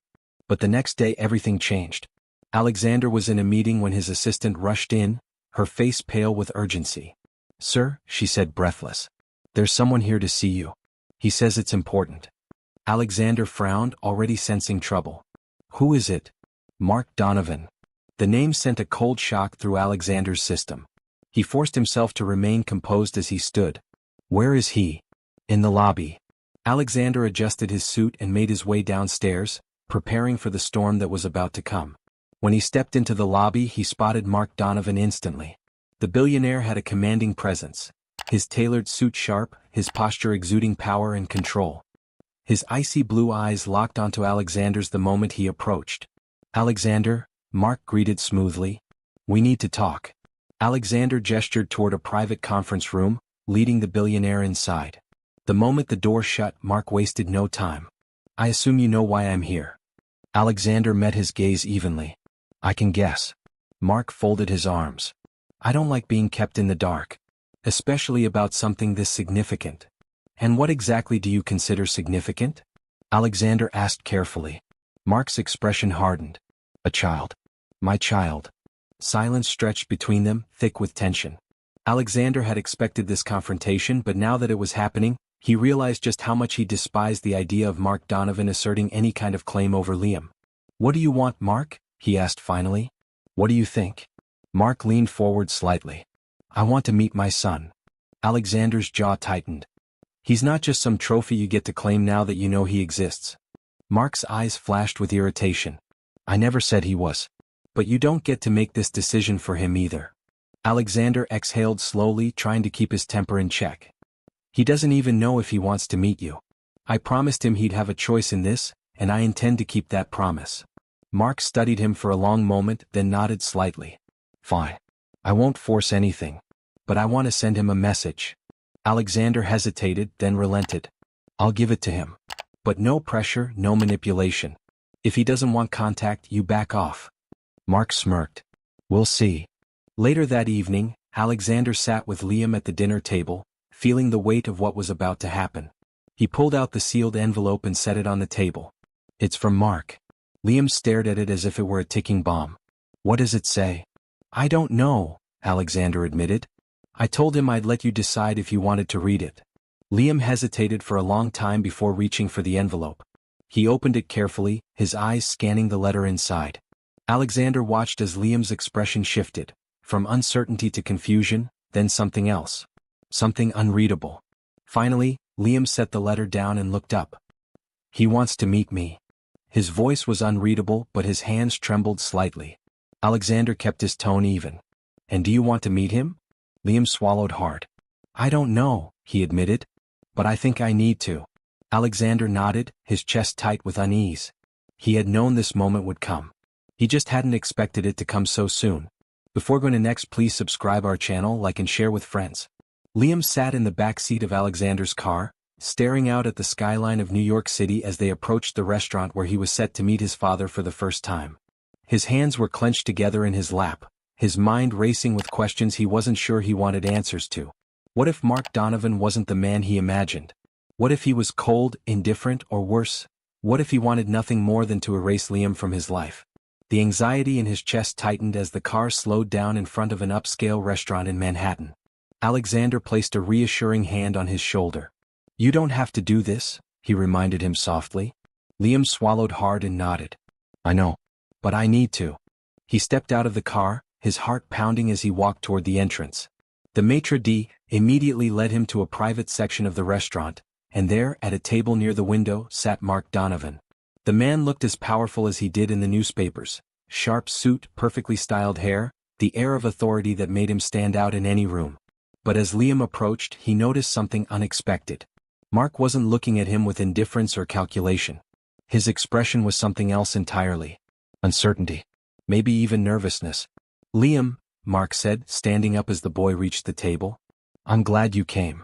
But the next day everything changed. Alexander was in a meeting when his assistant rushed in, her face pale with urgency. Sir, she said breathless. There's someone here to see you. He says it's important. Alexander frowned, already sensing trouble. Who is it? Mark Donovan. The name sent a cold shock through Alexander's system. He forced himself to remain composed as he stood. Where is he? In the lobby. Alexander adjusted his suit and made his way downstairs, preparing for the storm that was about to come. When he stepped into the lobby, he spotted Mark Donovan instantly. The billionaire had a commanding presence. His tailored suit sharp, his posture exuding power and control. His icy blue eyes locked onto Alexander's the moment he approached. Alexander, Mark greeted smoothly. We need to talk. Alexander gestured toward a private conference room, leading the billionaire inside. The moment the door shut, Mark wasted no time. I assume you know why I'm here. Alexander met his gaze evenly. I can guess. Mark folded his arms. I don't like being kept in the dark. Especially about something this significant. And what exactly do you consider significant? Alexander asked carefully. Mark's expression hardened. A child. My child. Silence stretched between them, thick with tension. Alexander had expected this confrontation, but now that it was happening, he realized just how much he despised the idea of Mark Donovan asserting any kind of claim over Liam. "What do you want, Mark?" he asked finally. "What do you think?" Mark leaned forward slightly. "I want to meet my son." Alexander's jaw tightened. "He's not just some trophy you get to claim now that you know he exists." Mark's eyes flashed with irritation. "I never said he was. But you don't get to make this decision for him either." Alexander exhaled slowly, trying to keep his temper in check. "He doesn't even know if he wants to meet you. I promised him he'd have a choice in this, and I intend to keep that promise." Mark studied him for a long moment, then nodded slightly. "Fine. I won't force anything. But I want to send him a message." Alexander hesitated, then relented. "I'll give it to him. But no pressure, no manipulation. If he doesn't want contact, you back off." Mark smirked. "We'll see." Later that evening, Alexander sat with Liam at the dinner table, feeling the weight of what was about to happen. He pulled out the sealed envelope and set it on the table. "It's from Mark." Liam stared at it as if it were a ticking bomb. "What does it say?" "I don't know," Alexander admitted. "I told him I'd let you decide if you wanted to read it." Liam hesitated for a long time before reaching for the envelope. He opened it carefully, his eyes scanning the letter inside. Alexander watched as Liam's expression shifted, from uncertainty to confusion, then something else. Something unreadable. Finally, Liam set the letter down and looked up. "He wants to meet me." His voice was unreadable, but his hands trembled slightly. Alexander kept his tone even. "And do you want to meet him?" Liam swallowed hard. "I don't know," he admitted. "But I think I need to." Alexander nodded, his chest tight with unease. He had known this moment would come. He just hadn't expected it to come so soon. Before going to next, please subscribe our channel, like and share with friends. Liam sat in the back seat of Alexander's car, staring out at the skyline of New York City as they approached the restaurant where he was set to meet his father for the first time. His hands were clenched together in his lap, his mind racing with questions he wasn't sure he wanted answers to. What if Mark Donovan wasn't the man he imagined? What if he was cold, indifferent, or worse? What if he wanted nothing more than to erase Liam from his life? The anxiety in his chest tightened as the car slowed down in front of an upscale restaurant in Manhattan. Alexander placed a reassuring hand on his shoulder. "You don't have to do this," he reminded him softly. Liam swallowed hard and nodded. "I know. But I need to." He stepped out of the car, his heart pounding as he walked toward the entrance. The maitre d' immediately led him to a private section of the restaurant, and there, at a table near the window, sat Mark Donovan. The man looked as powerful as he did in the newspapers. Sharp suit, perfectly styled hair, the air of authority that made him stand out in any room. But as Liam approached, he noticed something unexpected. Mark wasn't looking at him with indifference or calculation. His expression was something else entirely. Uncertainty. Maybe even nervousness. "Liam," Mark said, standing up as the boy reached the table. "I'm glad you came."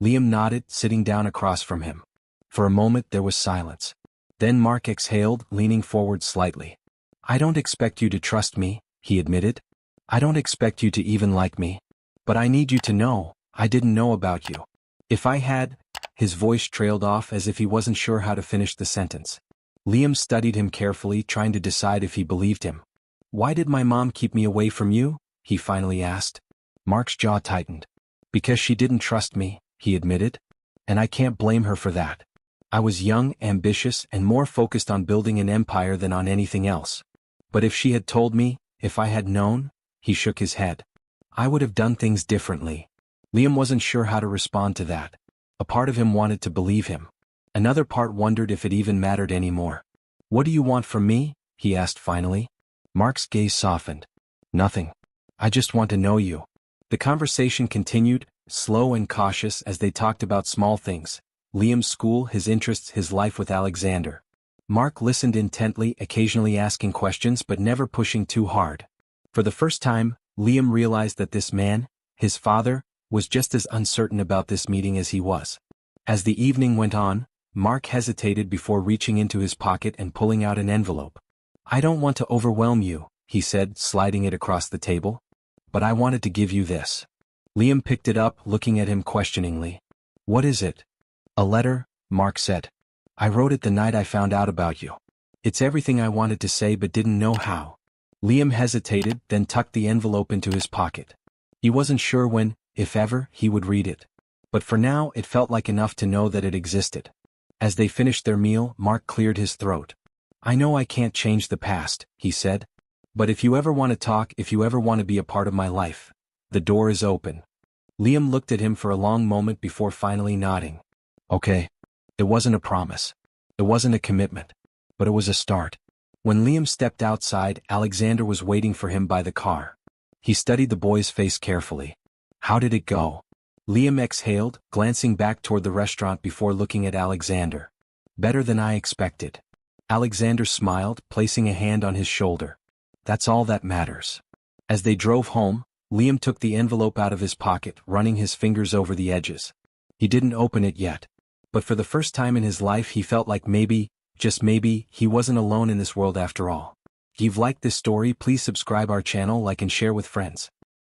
Liam nodded, sitting down across from him. For a moment there was silence. Then Mark exhaled, leaning forward slightly. "I don't expect you to trust me," he admitted. "I don't expect you to even like me. But I need you to know, I didn't know about you. If I had—" His voice trailed off as if he wasn't sure how to finish the sentence. Liam studied him carefully, trying to decide if he believed him. "Why did my mom keep me away from you?" he finally asked. Mark's jaw tightened. "Because she didn't trust me," he admitted. "And I can't blame her for that. I was young, ambitious, and more focused on building an empire than on anything else. But if she had told me, if I had known," he shook his head, "I would have done things differently." Liam wasn't sure how to respond to that. A part of him wanted to believe him. Another part wondered if it even mattered anymore. "What do you want from me?" he asked finally. Mark's gaze softened. "Nothing. I just want to know you." The conversation continued, slow and cautious, as they talked about small things. Liam's school, his interests, his life with Alexander. Mark listened intently, occasionally asking questions but never pushing too hard. For the first time, Liam realized that this man, his father, was just as uncertain about this meeting as he was. As the evening went on, Mark hesitated before reaching into his pocket and pulling out an envelope. "I don't want to overwhelm you," he said, sliding it across the table. "But I wanted to give you this." Liam picked it up, looking at him questioningly. "What is it?" "A letter," Mark said. "I wrote it the night I found out about you." It's everything I wanted to say but didn't know how. Liam hesitated, then tucked the envelope into his pocket. He wasn't sure when, if ever, he would read it. But for now it felt like enough to know that it existed. As they finished their meal, Mark cleared his throat. I know I can't change the past, he said. But if you ever want to talk, if you ever want to be a part of my life, the door is open. Liam looked at him for a long moment before finally nodding. Okay. It wasn't a promise. It wasn't a commitment. But it was a start. When Liam stepped outside, Alexander was waiting for him by the car. He studied the boy's face carefully. How did it go? Liam exhaled, glancing back toward the restaurant before looking at Alexander. Better than I expected. Alexander smiled, placing a hand on his shoulder. That's all that matters. As they drove home, Liam took the envelope out of his pocket, running his fingers over the edges. He didn't open it yet. But for the first time in his life he felt like maybe, just maybe, he wasn't alone in this world after all. If you've liked this story, please subscribe our channel, like and share with friends.